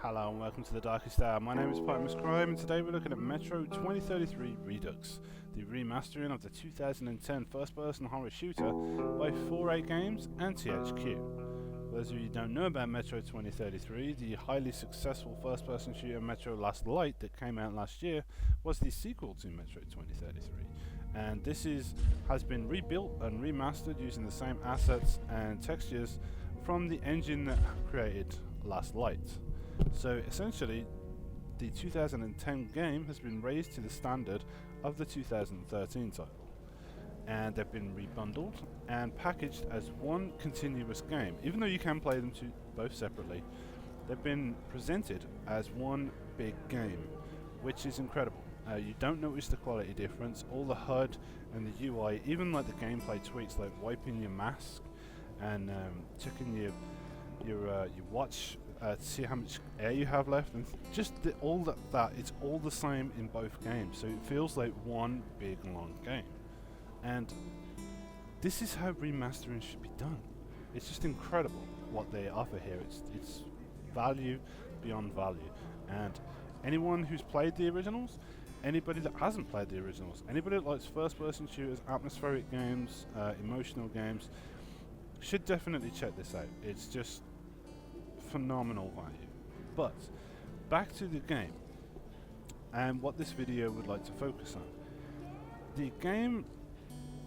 Hello and welcome to the Darkest Hour. My name is Spartan and today we're looking at Metro 2033 Redux, the remastering of the 2010 first-person horror shooter by 4A Games and THQ. For those of you who don't know about Metro 2033, the highly successful first-person shooter Metro Last Light that came out last year was the sequel to Metro 2033. And this has been rebuilt and remastered using the same assets and textures from the engine that created Last Light. So essentially, the 2010 game has been raised to the standard of the 2013 title, and they've been rebundled and packaged as one continuous game. Even though you can play them both separately, they've been presented as one big game, which is incredible. You don't notice the quality difference. All the HUD and the UI, even like the gameplay tweaks, like wiping your mask and checking your watch to see how much air you have left, and just all that it's all the same in both games, so it feels like one big long game. And this is how remastering should be done. It's just incredible what they offer here. It's value beyond value, and anyone who's played the originals, anybody that hasn't played the originals, anybody that likes first-person shooters, atmospheric games, emotional games, should definitely check this out. It's just phenomenal value. But back to the game and what this video would like to focus on. The game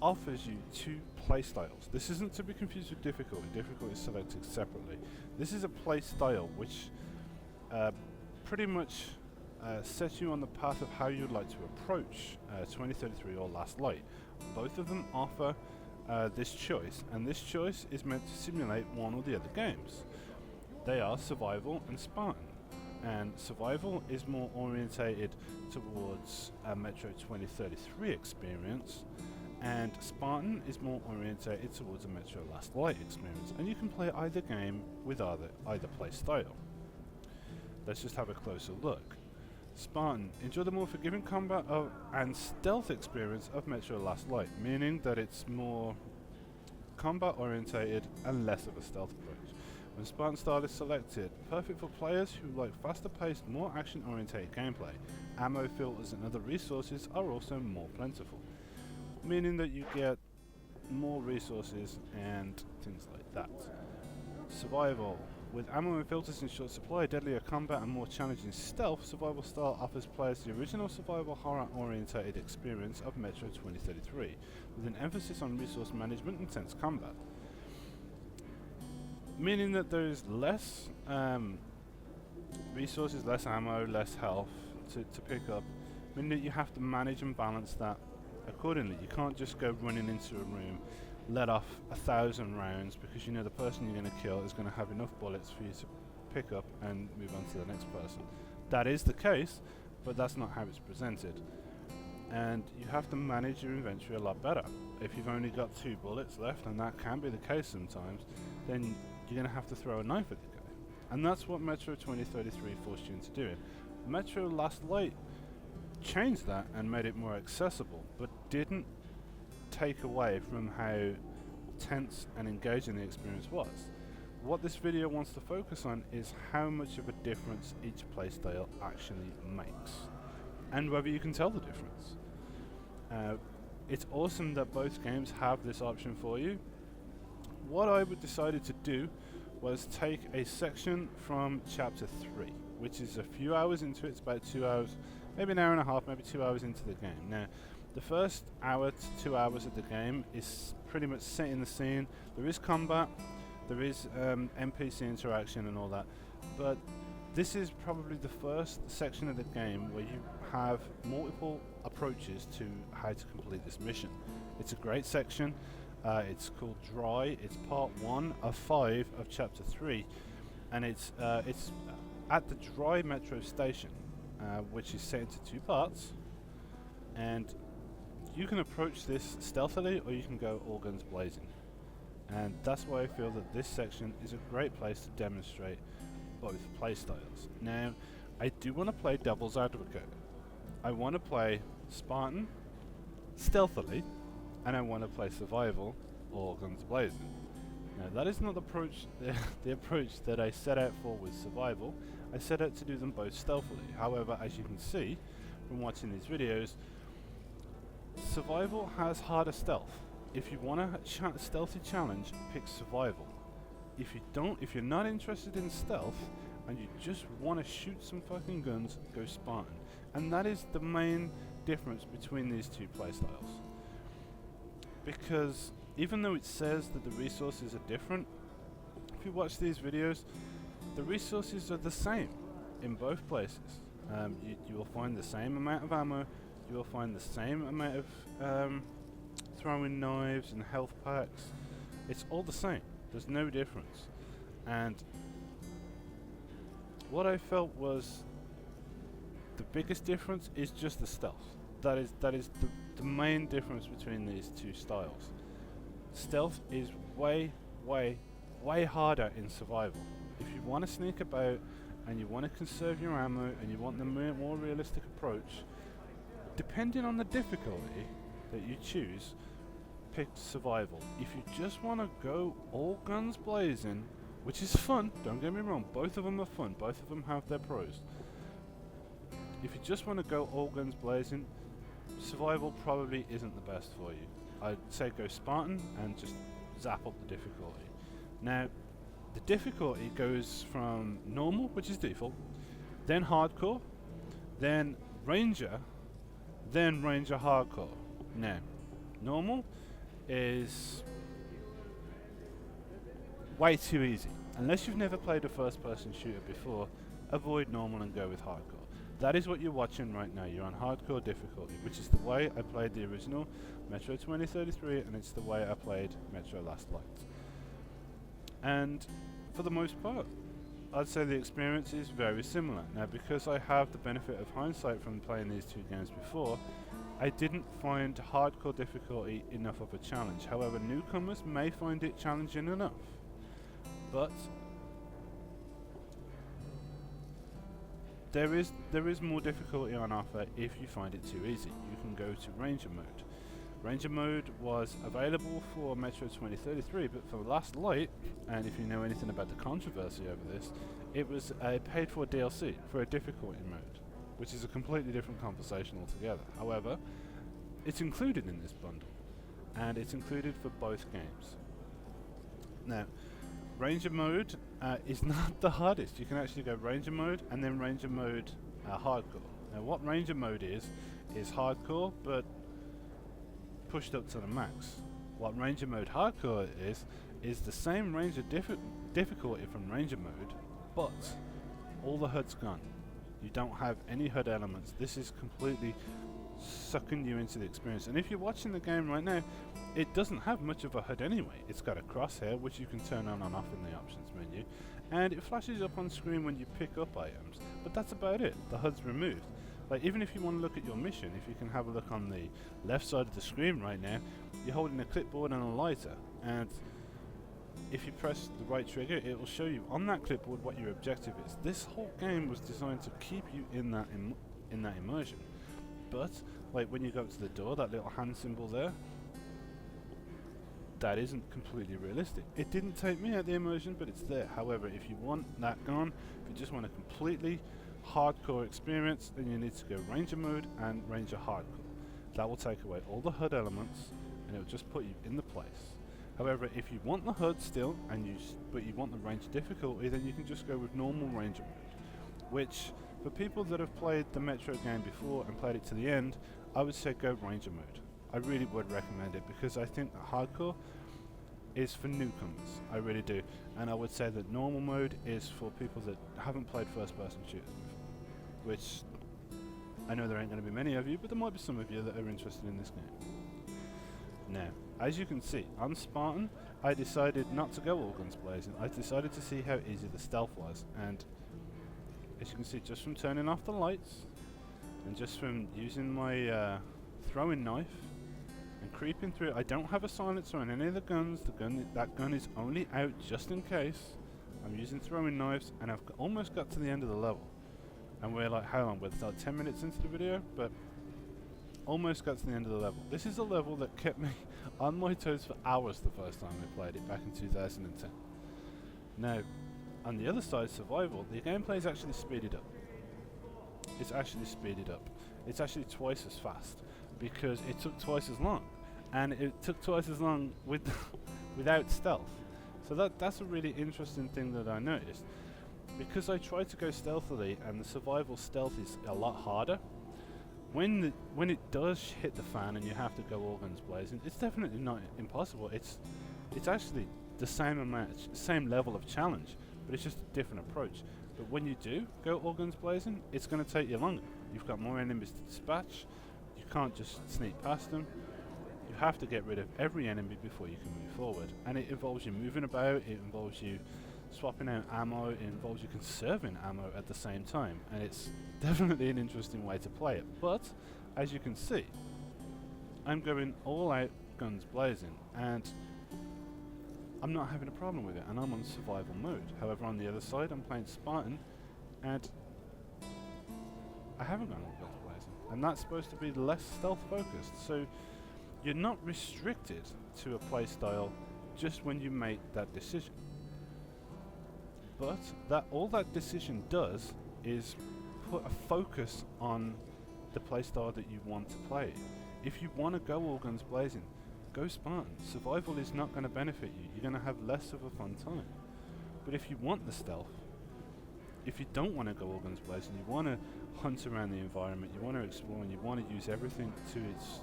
offers you two playstyles. This isn't to be confused with difficulty. Difficulty is selected separately. This is a playstyle which pretty much sets you on the path of how you'd like to approach 2033 or Last Light. Both of them offer this choice, and this choice is meant to simulate one or the other games. They are Survival and Spartan, and Survival is more orientated towards a Metro 2033 experience, and Spartan is more orientated towards a Metro Last Light experience, and you can play either game with either play style. Let's just have a closer look. Spartan, enjoy the more forgiving combat and stealth experience of Metro Last Light, meaning that it's more combat orientated and less of a stealth approach. When Spartan style is selected, perfect for players who like faster paced, more action orientated gameplay. Ammo filters and other resources are also more plentiful, meaning that you get more resources and things like that. Survival. With ammo and filters in short supply, deadlier combat and more challenging stealth, Survival style offers players the original survival horror orientated experience of Metro 2033, with an emphasis on resource management and tense combat. Meaning that there is less resources, less ammo, less health to pick up, meaning that you have to manage and balance that accordingly. You can't just go running into a room, let off 1,000 rounds, because you know the person you're going to kill is going to have enough bullets for you to pick up and move on to the next person. That is the case, but that's not how it's presented. And you have to manage your inventory a lot better. If you've only got 2 bullets left, and that can be the case sometimes, then you're going to have to throw a knife at the guy. And that's what Metro 2033 forced you into doing. Metro Last Light changed that and made it more accessible, but didn't take away from how tense and engaging the experience was. What this video wants to focus on is how much of a difference each playstyle actually makes, and whether you can tell the difference. It's awesome that both games have this option for you. What I decided to do was take a section from Chapter 3, which is a few hours into it. It's about 2 hours, maybe an hour and a half, maybe 2 hours into the game. Now, the first hour to 2 hours of the game is pretty much setting the scene. There is combat, there is NPC interaction and all that, but this is probably the first section of the game where you have multiple approaches to how to complete this mission. It's a great section. It's called Dry. It's part 1 of 5 of Chapter 3, and it's at the Dry Metro station, which is set into 2 parts, and you can approach this stealthily or you can go all guns blazing. And that's why I feel that this section is a great place to demonstrate both playstyles. Now, I do want to play devil's advocate. I want to play Spartan stealthily, and I want to play Survival or guns blazing. Now, that is not the approach that I set out for with Survival. I set out to do them both stealthily. However, as you can see from watching these videos, survival has harder stealth. If you want a stealthy challenge, pick survival. If you're not interested in stealth and you just want to shoot some fucking guns, go Spartan. And that is the main difference between these two playstyles. Because even though it says that the resources are different, if you watch these videos, the resources are the same in both places. You will find the same amount of ammo, you will find the same amount of throwing knives and health packs. It's all the same. There's no difference. And what I felt was the biggest difference is just the stealth. That is the main difference between these two styles. Stealth is way harder in survival. If you want to sneak about and you want to conserve your ammo and you want the more realistic approach, depending on the difficulty that you choose, pick survival. If you just want to go all guns blazing, which is fun, don't get me wrong, both of them are fun, both of them have their pros. If you just want to go all guns blazing, survival probably isn't the best for you. I'd say go Spartan and just zap up the difficulty. Now, the difficulty goes from normal, which is default, then hardcore, then ranger, then ranger hardcore. Now, normal is way too easy. Unless you've never played a first-person shooter before, avoid normal and go with hardcore. That is what you're watching right now. You're on hardcore difficulty, which is the way I played the original Metro 2033, and it's the way I played Metro Last Light. And for the most part, I'd say the experience is very similar. Now, because I have the benefit of hindsight from playing these two games before, I didn't find hardcore difficulty enough of a challenge. However, newcomers may find it challenging enough. But there is more difficulty on offer if you find it too easy. You can go to Ranger mode. Ranger mode was available for Metro 2033, but for Last Light, and if you know anything about the controversy over this, it was a paid-for DLC for a difficulty mode, which is a completely different conversation altogether. However, it's included in this bundle, and it's included for both games. Now, Ranger mode is not the hardest. You can actually go Ranger mode and then Ranger mode hardcore. Now, what Ranger mode is hardcore, but pushed up to the max. What Ranger mode hardcore is the same Ranger difficulty from Ranger mode, but all the HUD's gone. You don't have any HUD elements. This is completely sucking you into the experience. And if you're watching the game right now, it doesn't have much of a HUD anyway. It's got a crosshair, which you can turn on and off in the options menu, and it flashes up on screen when you pick up items, but that's about it. The HUD's removed. Like, even if you want to look at your mission, if you can have a look on the left side of the screen right now, you're holding a clipboard and a lighter, and if you press the right trigger, it will show you on that clipboard what your objective is. This whole game was designed to keep you in that immersion. But like when you go up to the door, that little hand symbol there, that isn't completely realistic. It didn't take me out the immersion, but it's there. However, if you want that gone, if you just want a completely hardcore experience, then you need to go Ranger mode and Ranger hardcore. That will take away all the HUD elements, and it will just put you in the place. However, if you want the HUD still, but you want the Ranger difficulty, then you can just go with normal Ranger mode, which for people that have played the Metro game before and played it to the end, I would say go Ranger mode. I really would recommend it, because I think that hardcore is for newcomers. I really do. And I would say that normal mode is for people that haven't played first-person shooters before, which I know there ain't going to be many of you, but there might be some of you that are interested in this game. Now, as you can see, on Spartan, I decided not to go all guns blazing. I decided to see how easy the stealth was, and as you can see, just from turning off the lights, and just from using my throwing knife, and creeping through, I don't have a silencer on any of the guns. That gun is only out just in case. I'm using throwing knives, and I've almost got to the end of the level. And we're like, how long? We're like 10 minutes into the video, but almost got to the end of the level. This is a level that kept me on my toes for hours the first time I played it back in 2010. Now, on the other side, survival, the gameplay is actually speeded up. It's actually speeded up. It's actually twice as fast because it took twice as long, and it took twice as long without stealth. So that's a really interesting thing that I noticed, because I tried to go stealthily, and the survival stealth is a lot harder. When it does hit the fan and you have to go all guns blazing, it's definitely not impossible. It's actually the same level of challenge, but it's just a different approach. But when you do go all guns blazing, it's going to take you longer. You've got more enemies to dispatch. You can't just sneak past them. You have to get rid of every enemy before you can move forward. And it involves you moving about, it involves you swapping out ammo, it involves you conserving ammo at the same time. And it's definitely an interesting way to play it. But, as you can see, I'm going all out guns blazing, and I'm not having a problem with it, and I'm on survival mode. However, on the other side, I'm playing Spartan, and I haven't gone all guns blazing. And that's supposed to be less stealth focused. So you're not restricted to a playstyle just when you make that decision. But all that decision does is put a focus on the playstyle that you want to play. If you want to go all guns blazing, go Spartan. Survival is not going to benefit you. You're going to have less of a fun time. But if you want the stealth, if you don't want to go all guns blazing, you want to hunt around the environment, you want to explore, and you want to use everything to its...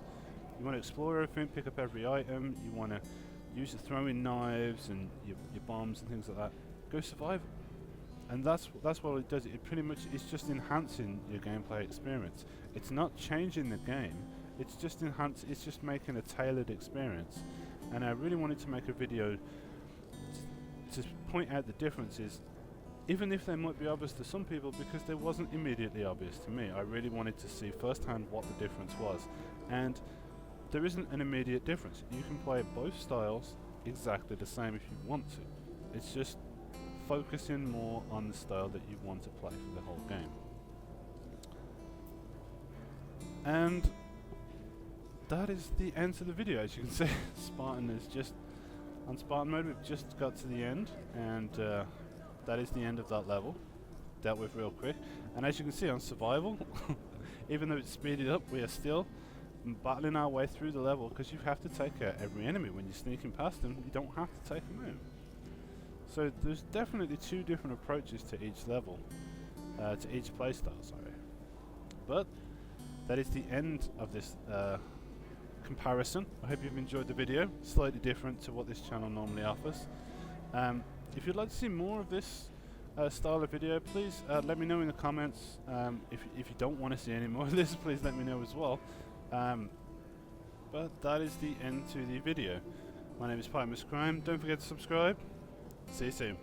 You want to explore everything, pick up every item, you want to use the throwing knives and your bombs and things like that, go survival. And that's what it does. It pretty much is just enhancing your gameplay experience. It's not changing the game, it's just it's just making a tailored experience. And I really wanted to make a video to point out the differences, even if they might be obvious to some people, because they wasn't immediately obvious to me. I really wanted to see firsthand what the difference was. And there isn't an immediate difference. You can play both styles exactly the same if you want to. It's just focusing more on the style that you want to play for the whole game. And that is the end of the video. As you can see, Spartan is just on Spartan mode. We've just got to the end, and that is the end of that level. Dealt with real quick. And as you can see on survival, even though it's speeded up, we are still battling our way through the level, because you have to take out every enemy. When you're sneaking past them, you don't have to take them out. So there's definitely two different approaches to each level, to each playstyle, sorry. But that is the end of this comparison. I hope you've enjoyed the video. Slightly different to what this channel normally offers. If you'd like to see more of this style of video, please let me know in the comments. If you don't want to see any more of this, please let me know as well. But that is the end to the video. My name is Spartan. Don't forget to subscribe. See you soon.